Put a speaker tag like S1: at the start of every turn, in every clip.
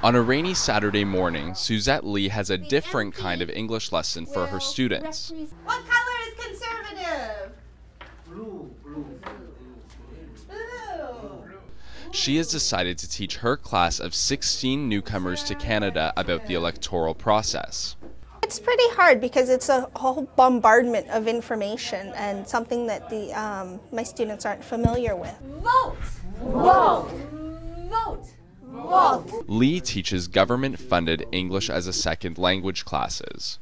S1: On a rainy Saturday morning, Suzette Lee has a different kind of English lesson for her students.
S2: What color is conservative?
S3: Blue.
S2: Blue.
S1: She has decided to teach her class of 16 newcomers to Canada about the electoral process.
S4: It's pretty hard because it's a whole bombardment of information and something that my students aren't familiar with.
S2: Vote! Vote! Vote! Vote!
S1: Lee teaches government-funded English as a second language classes.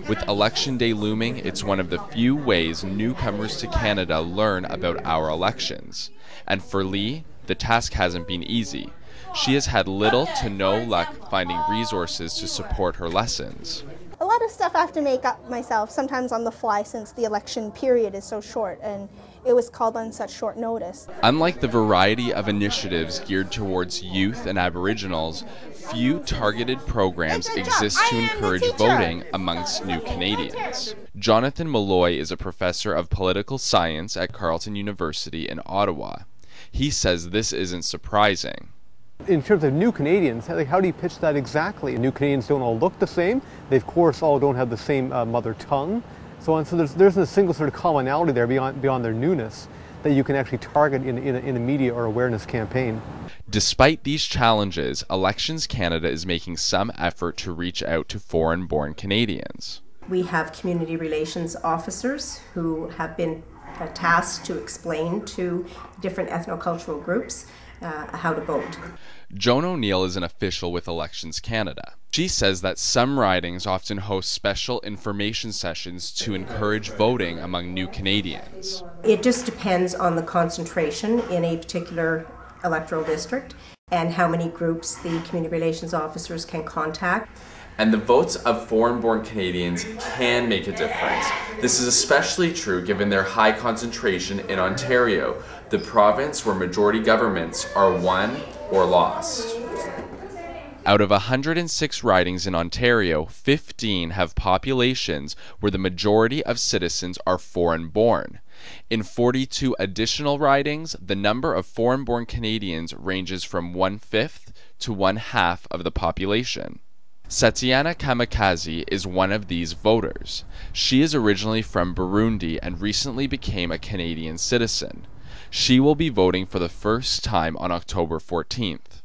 S1: With Election Day looming, it's one of the few ways newcomers to Canada learn about our elections. And for Lee, the task hasn't been easy. She has had little to no luck finding resources to support her lessons.
S4: A lot of stuff I have to make up myself, sometimes on the fly since the election period is so short and it was called on such short notice.
S1: Unlike the variety of initiatives geared towards youth and Aboriginals, few targeted programs exist to encourage voting amongst new Canadians. Jonathan Malloy is a professor of political science at Carleton University in Ottawa. He says this isn't surprising.
S3: In terms of new Canadians, how do you pitch that exactly? New Canadians don't all look the same. They, of course, all don't have the same mother tongue. So there's a single sort of commonality there beyond their newness that you can actually target in a media or awareness campaign.
S1: Despite these challenges, Elections Canada is making some effort to reach out to foreign-born Canadians.
S5: We have community relations officers who have been tasked to explain to different ethnocultural groups how to vote.
S1: Joan O'Neill is an official with Elections Canada. She says that some ridings often host special information sessions to encourage voting among new Canadians.
S5: It just depends on the concentration in a particular electoral district and how many groups the community relations officers can contact.
S1: And the votes of foreign-born Canadians can make a difference. This is especially true given their high concentration in Ontario, the province where majority governments are won or lost. Out of 106 ridings in Ontario, 15 have populations where the majority of citizens are foreign-born. In 42 additional ridings, the number of foreign-born Canadians ranges from 1/5 to 1/2 of the population. Satiana Kamikaze is one of these voters. She is originally from Burundi and recently became a Canadian citizen. She will be voting for the first time on October 14th.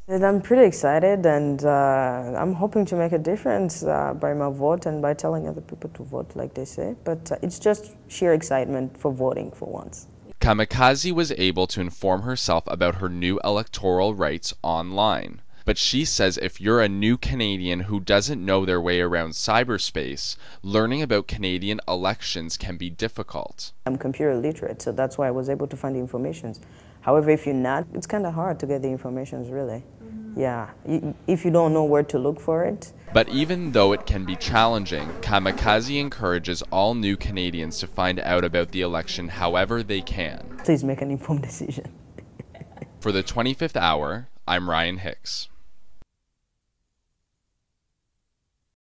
S6: I'm pretty excited and I'm hoping to make a difference by my vote and by telling other people to vote like they say, but it's just sheer excitement for voting for once.
S1: Kamikaze was able to inform herself about her new electoral rights online. But she says if you're a new Canadian who doesn't know their way around cyberspace, learning about Canadian elections can be difficult.
S6: I'm computer literate, so that's why I was able to find the information. However, if you're not, it's kind of hard to get the information, really. Yeah, if you don't know where to look for it.
S1: But even though it can be challenging, Kamikaze encourages all new Canadians to find out about the election however they can.
S6: Please make an informed decision.
S1: For the 25th hour, I'm Ryan Hicks.